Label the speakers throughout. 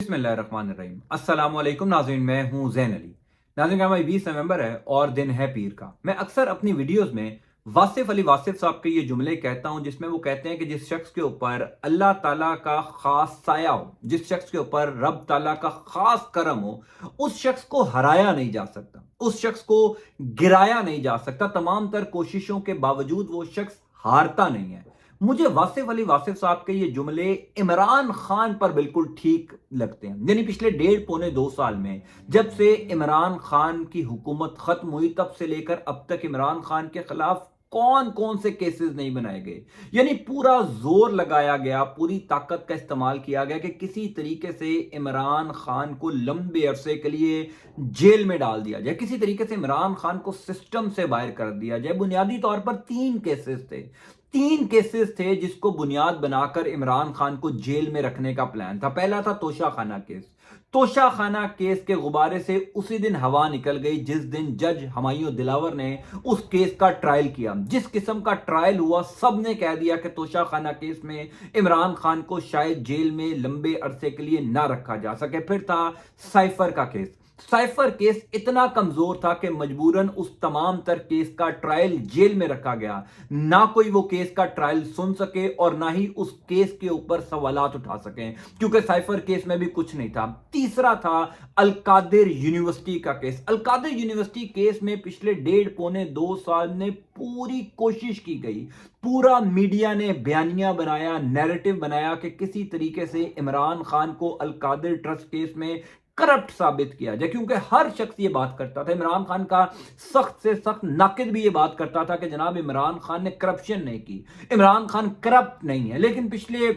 Speaker 1: बिस्मिल्लाहिर्रहमानिर्रहीम। अस्सलाम वालेकुम नाज़रीन, मैं हूं ज़ैन अली। नाज़रीन, हमारी 20 नवंबर है और दिन है पीर का। मैं अक्सर अपनी वीडियोस में वासिफ अली वासिफ साहब के ये जुमले कहता हूं जिसमें वो कहते हैं कि जिस शख्स के ऊपर अल्लाह ताला का खास साया हो, जिस शख्स के ऊपर रब ताला का खास करम हो, उस शख्स को हराया नहीं जा सकता, उस शख्स को गिराया नहीं जा सकता। तमाम तर कोशिशों के बावजूद वो शख्स हारता नहीं है। मुझे वासिफ अली वासिफ साहब के ये जुमले इमरान खान पर बिल्कुल ठीक लगते हैं। यानी पिछले 1.5-2 साल में जब से इमरान खान की हुकूमत खत्म हुई तब से लेकर अब तक इमरान खान के खिलाफ कौन कौन से केसेस नहीं बनाए गए। यानी पूरा जोर लगाया गया, पूरी ताकत का इस्तेमाल किया गया कि किसी तरीके से इमरान खान को लंबे अरसे के लिए जेल में डाल दिया जाए, किसी तरीके से इमरान खान को सिस्टम से बाहर कर दिया जाए। बुनियादी तौर पर 3 केसेस थे जिसको बुनियाद बनाकर इमरान खान को जेल में रखने का प्लान था। पहला था तोशाखाना केस। तोशाखाना केस के गुब्बारे से उसी दिन हवा निकल गई जिस दिन जज हुमायूं दिलावर ने उस केस का ट्रायल किया। जिस किस्म का ट्रायल हुआ, सब ने कह दिया कि तोशाखाना केस में इमरान खान को शायद जेल में लंबे अरसे के लिए ना रखा जा सके। फिर था साइफर का केस। साइफर केस इतना कमजोर था कि मजबूरन उस तमाम तर केस का ट्रायल जेल में रखा गया। ना कोई वो केस का ट्रायल सुन सके और ना ही उस केस के ऊपर सवालात उठा सके, क्योंकि साइफर केस में भी कुछ नहीं था। तीसरा था अलकादिर यूनिवर्सिटी का केस। अलकादिर यूनिवर्सिटी केस में पिछले 1.5-2 साल में पूरी कोशिश की गई, पूरा मीडिया ने बयानिया बनाया, नैरेटिव बनाया कि किसी तरीके से इमरान खान को अलकादिर ट्रस्ट केस में करप्ट साबित किया जाए, क्योंकि हर शख्स ये बात करता था, इमरान खान का सख्त से सख्त नाकिद भी ये बात करता था कि जनाब इमरान खान ने करप्शन नहीं की, इमरान खान करप्ट नहीं है। लेकिन पिछले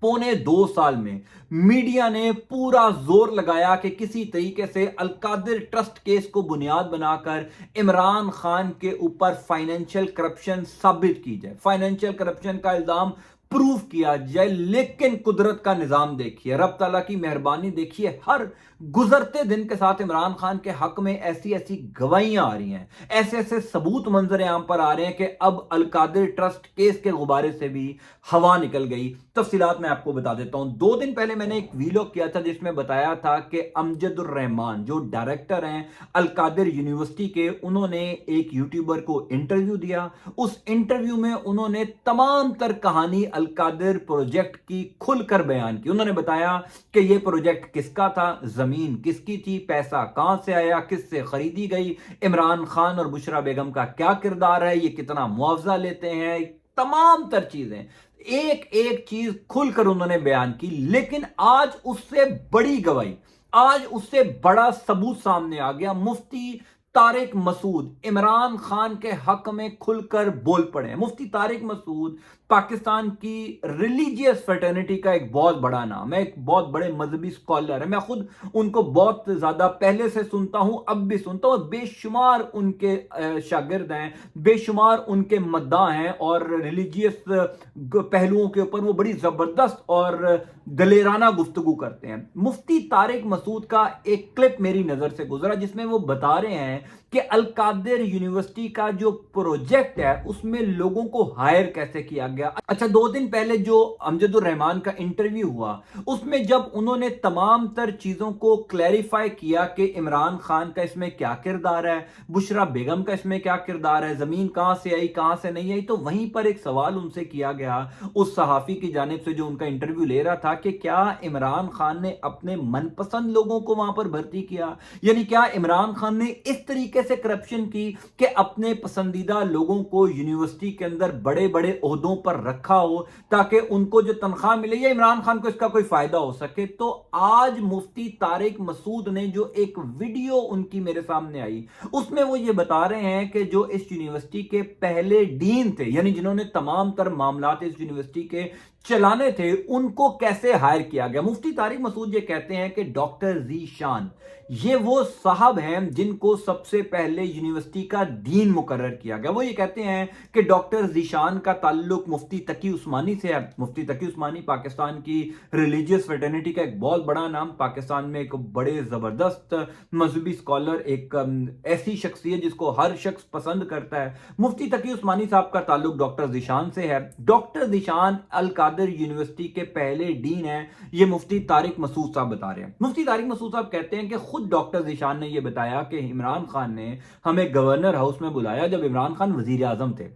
Speaker 1: 1.25 साल में मीडिया ने पूरा जोर लगाया कि किसी तरीके से अलकादिर ट्रस्ट केस को बुनियाद बनाकर इमरान खान के ऊपर फाइनेंशियल करप्शन साबित की जाए, फाइनेंशियल करप्शन का इल्जाम प्रूव किया जाए। लेकिन कुदरत का निजाम देखिए, रब ताला की मेहरबानी देखिए, हर गुजरते दिन के साथ इमरान खान के हक में ऐसी ऐसी गवाहियां आ रही हैं, ऐसे ऐसे सबूत मंजर आम पर आ रहे हैं कि अब अलकादिर ट्रस्ट केस के गुब्बारे से भी हवा निकल गई। तफसीलात मैं आपको बता देता हूं। 2 दिन पहले मैंने एक वीलॉग किया था जिसमें बताया था कि अमजदुर रहमान जो डायरेक्टर हैं अलकादिर यूनिवर्सिटी के, उन्होंने एक यूट्यूबर को इंटरव्यू दिया। उस इंटरव्यू में उन्होंने तमाम तर कहानी अलकादिर प्रोजेक्ट की खुलकर बयान की। उन्होंने बताया कि यह प्रोजेक्ट किसका था, जमीन किसकी थी, पैसा कहां से आया, किससे खरीदी गई, इमरान खान और बुशरा बेगम का क्या किरदार है, ये कितना मुआवजा लेते हैं, तमाम तर चीजें, एक एक चीज खुलकर उन्होंने बयान की। लेकिन आज उससे बड़ी गवाही, आज उससे बड़ा सबूत सामने आ गया। मुफ्ती तारिक मसूद इमरान खान के हक में खुलकर बोल पड़े हैं। मुफ्ती तारिक मसूद पाकिस्तान की रिलीजियस फ्रेटर्निटी का एक बहुत बड़ा नाम है, एक बहुत बड़े मजहबी स्कॉलर है। मैं खुद उनको बहुत ज्यादा पहले से सुनता हूं, अब भी सुनता हूं। बेशुमार उनके शागिर्द हैं, बेशुमार उनके मद्दाह हैं और रिलीजियस पहलुओं के ऊपर वो बड़ी जबरदस्त और दलेराना गुफ्तगू करते हैं। मुफ्ती तारिक मसूद का एक क्लिप मेरी नजर से गुजरा जिसमें वो बता रहे हैं कि अलकादिर यूनिवर्सिटी का जो प्रोजेक्ट है उसमें लोगों को हायर कैसे किया गया। अच्छा, 2 दिन पहले जो अमजदुर रहमान का इंटरव्यू हुआ उसमें जब उन्होंने तमाम तर चीजों को क्लैरिफाई किया कि इमरान खान का इसमें क्या किरदार है, बुशरा बेगम का इसमें क्या किरदार है, जमीन कहां से आई कहां से नहीं आई, तो वहीं पर एक सवाल उनसे किया गया उस सहाफी की जानिब से जो उनका इंटरव्यू ले रहा था कि क्या इमरान खान ने अपने मनपसंद लोगों को वहां पर भर्ती किया, यानी क्या इमरान खान ने इस तरीके से करप्शन की कि अपने पसंदीदा लोगों को यूनिवर्सिटी के अंदर बड़े बड़े ओहदों पर रखा हो ताकि उनको जो तनख्वाह मिले या इमरान खान को इसका कोई फायदा हो सके। तो आज मुफ्ती तारिक मसूद ने जो एक वीडियो उनकी मेरे सामने आई उसमें वो ये बता रहे हैं कि जो इस यूनिवर्सिटी के पहले डीन थे, यानी जिन्होंने तमाम तर मामलात इस यूनिवर्सिटी के चलाने थे, उनको कैसे हायर किया गया। मुफ्ती तारिक मसूद ये कहते हैं कि डॉक्टर ज़ीशान ये वो साहब हैं जिनको सबसे पहले यूनिवर्सिटी का डीन मुकर्रर किया गया। वो ये कहते हैं कि डॉक्टर ज़ीशान का ताल्लुक मुफ्ती तकी उस्मानी से है। मुफ्ती तकी उस्मानी पाकिस्तान की रिलीजियस फ्रेटर्निटी का एक बहुत बड़ा नाम, पाकिस्तान में एक बड़े जबरदस्त मजहबी स्कॉलर, एक ऐसी शख्सियत जिसको हर शख्स पसंद करता है। मुफ्ती तकी उस्मानी साहब का ताल्लुक डॉक्टर ज़ीशान से है। डॉक्टर ज़ीशान अलका القادر یونیورسٹی کے پہلے ڈین ہیں، یہ مفتی طارق مسعود صاحب بتا رہے ہیں۔ مفتی طارق مسعود صاحب کہتے ہیں کہ خود ڈاکٹر ذیشان نے یہ بتایا کہ عمران خان نے ہمیں گورنر ہاؤس میں بلایا جب عمران خان وزیر اعظم تھے،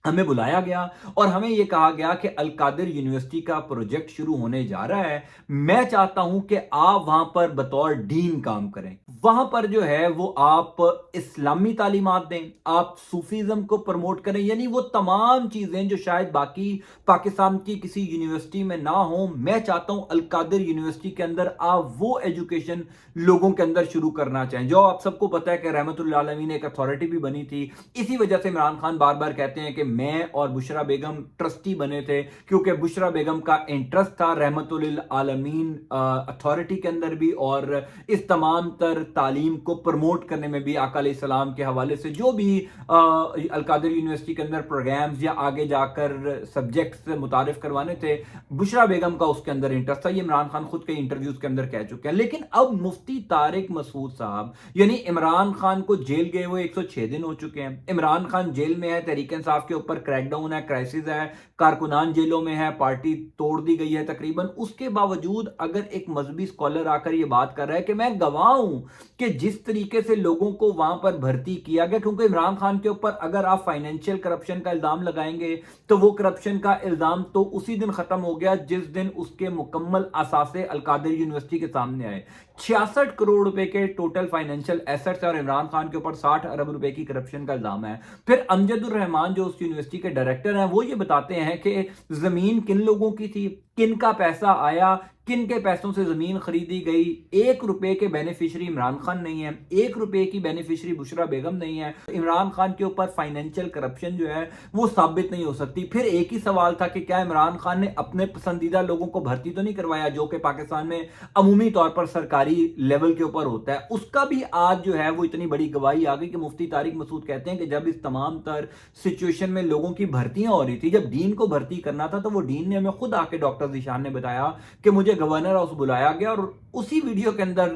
Speaker 1: ہمیں بلایا گیا اور ہمیں یہ کہا گیا کہ القادر یونیورسٹی کا پروجیکٹ شروع ہونے جا رہا ہے، میں چاہتا ہوں کہ آپ وہاں پر بطور ڈین کام کریں، وہاں پر جو ہے وہ آپ اسلامی تعلیمات دیں، آپ صوفیزم کو پروموٹ کریں، یعنی وہ تمام چیزیں جو شاید باقی پاکستان کی کسی یونیورسٹی میں نہ ہوں، میں چاہتا ہوں القادر یونیورسٹی کے اندر آپ وہ ایجوکیشن لوگوں کے اندر شروع کرنا چاہیں، جو آپ سب کو پتا ہے کہ رحمت اللہ عالمین ایک اتھارٹی بھی بنی تھی۔ اسی وجہ سے عمران خان بار بار کہتے ہیں کہ میں اور بشرا بیگم ٹرسٹی بنے تھے، کیونکہ بشرا بیگم کا انٹرسٹ تھا رحمت للعالمین اتھارٹی کے اندر بھی اور اس تمام تر تعلیم کو پروموٹ کرنے میں بھی۔ آقا علیہ السلام کے حوالے سے جو بھی القادر یونیورسٹی کے اندر پروگرامز یا آگے جا کر سبجیکٹس متعارف کروانے تھے، بشرا بیگم کا اس کے اندر انٹرسٹ تھا، یہ عمران خان خود کئی انٹرویوز کے اندر کہہ چکے ہیں۔ لیکن اب مفتی طارق مسعود صاحب یعنی عمران خان کو جیل گئے ہوئے 106 دن ہو چکے ہیں، عمران خان جیل میں ہے، تحریک انصاف کے اوپر کریک ڈاؤن ہے، کرائسس ہے، کارکنان جیلوں میں ہے، پارٹی توڑ دی گئی ہے تقریباً، اس کے باوجود اگر ایک مذہبی اسکالر آ کر یہ بات کر رہا ہے کہ میں گواہ ہوں کہ جس طریقے سے لوگوں کو وہاں پر بھرتی کیا گیا، کیونکہ عمران خان کے اوپر اگر آپ فائنینشیل کرپشن کا الزام لگائیں گے تو وہ کرپشن کا الزام تو اسی دن ختم ہو گیا جس دن اس کے مکمل اثاثے القادر یونیورسٹی کے سامنے آئے۔ 66 کروڑ روپے کے ٹوٹل فائنینشیل ایسٹس اور عمران خان کے اوپر 60 ارب روپے کی کرپشن کا الزام ہے۔ پھر امجد الرحمان جو اس یونیورسٹی کے ڈائریکٹر ہیں وہ یہ بتاتے ہیں کہ زمین کن لوگوں کی تھی، کن کا پیسہ آیا، کن کے پیسوں سے زمین خریدی گئی، 1 روپے کے بینیفیشری عمران خان نہیں ہے، 1 روپے کی بینیفیشری بشرا بیگم نہیں ہے، عمران خان کے اوپر فائنینشیل کرپشن جو ہے وہ ثابت نہیں ہو سکتی۔ پھر ایک ہی سوال تھا کہ کیا عمران خان نے اپنے پسندیدہ لوگوں کو بھرتی تو نہیں کروایا، جو کہ پاکستان میں عمومی طور پر سرکاری لیول کے اوپر ہوتا ہے، اس کا بھی آج جو ہے وہ اتنی بڑی گواہی آ گئی کہ مفتی طارق مسعود کہتے ہیں کہ جب اس تمام تر سچویشن میں لوگوں کی بھرتیاں ہو رہی تھی، جب ڈین کو بھرتی کرنا تھا تو وہ ڈین نے ہمیں خود آ کے ڈاکٹر ذیشان نے بتایا کہ مجھے گورنر ہاؤس بلایا گیا، اور اسی ویڈیو کے اندر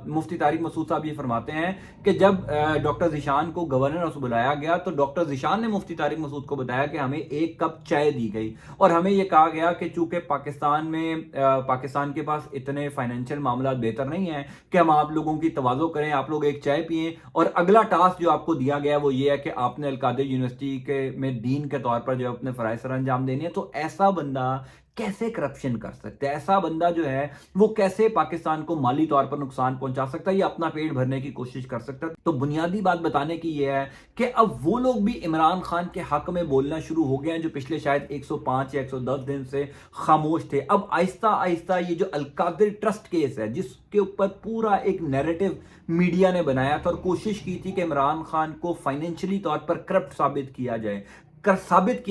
Speaker 1: مفتی طارق مسعود صاحب یہ فرماتے ہیں کہ جب ڈاکٹر ذیشان کو گورنر ہاؤس بلایا گیا تو ڈاکٹر ذیشان نے مفتی طارق مسعود کو بتایا کہ ہمیں 1 کپ چائے دی گئی اور ہمیں یہ کہا گیا کہ چونکہ پاکستان کے پاس اتنے فائنینشیل معاملات بہتر نہیں ہیں کہ ہم آپ لوگوں کی تواضع کریں، آپ لوگ ایک چائے پئیں، اور اگلا ٹاسک جو آپ کو دیا گیا وہ یہ ہے کہ آپ نے القادر یونیورسٹی میں ڈین کے طور پر جو اپنے فرائض سر انجام دینے ہیں۔ تو ایسا بندہ کیسے کرپشن کر سکتا ہے؟ ایسا بندہ جو ہے وہ کیسے پاکستان کو مالی طور پر نقصان پہنچا سکتا ہے یا اپنا پیٹ بھرنے کی کوشش کر سکتا ہے؟ تو بنیادی بات بتانے کی یہ ہے کہ اب وہ لوگ بھی عمران خان کے حق میں بولنا شروع ہو گئے ہیں جو پچھلے شاید 105 یا 110 دن سے خاموش تھے۔ اب آہستہ آہستہ یہ جو القادر ٹرسٹ کیس ہے جس کے اوپر پورا ایک نیریٹو میڈیا نے بنایا تھا اور کوشش کی تھی کہ عمران خان کو فائنینشلی طور پر کرپٹ ثابت کیا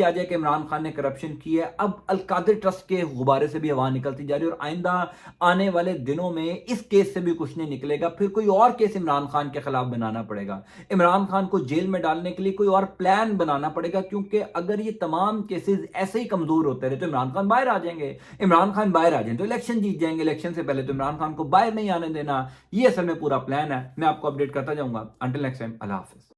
Speaker 1: جائے کہ عمران خان نے کرپشن کی ہے، اب القادر ٹرسٹ کے غبارے سے بھی ہوا نکلتی جا رہی ہے اور آئندہ آنے والے دنوں میں اس کیس سے بھی کچھ نہیں نکلے گا، پھر کوئی اور کیس عمران خان کے خلاف بنانا پڑے گا، عمران خان کو جیل میں ڈالنے کے لیے کوئی اور پلان بنانا پڑے گا، کیونکہ اگر یہ تمام کیسز ایسے ہی کمزور ہوتے رہے تو عمران خان باہر آ جائیں گے، عمران خان باہر آ جائیں تو الیکشن جیت جائیں گے، الیکشن سے پہلے تو عمران خان کو باہر نہیں آنے دینا، یہ اصل میں پورا پلان ہے۔ میں آپ کو اپڈیٹ کرتا جاؤں گا، انٹل نیکسٹ ٹائم، اللہ حافظ۔